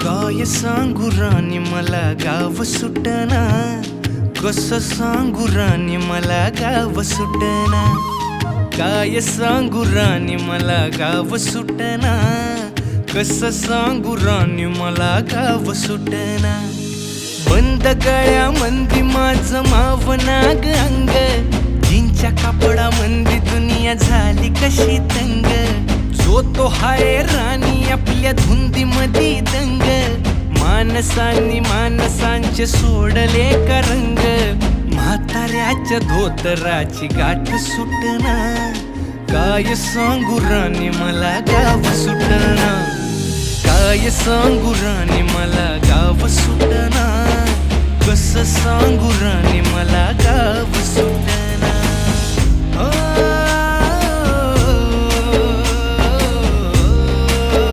काय सांगू राणी मला गाव सुटना, कसं सांगू राणी मला गाव सुटना. काय सांगू राणी मला गाव सुटना, कसं सांगू राणी मला गाव सुटना. बंद गळ्यामंदी माझं मावनाग अंग, जीनच्या कापडामंदी दुनिया झाली कशी तंग. जो तो हाय राणी आपल्या धुंदीमधी दंग, माणसांनी माणसांचे सोडले का रंग. म्हाताऱ्याच्या धोतराची गाठ सुटना, काय सांगू राणी मला गाव सुटना. काय सांगू राणी मला गाव सुटना, कसं सांगू राणी मला गाव सुटना.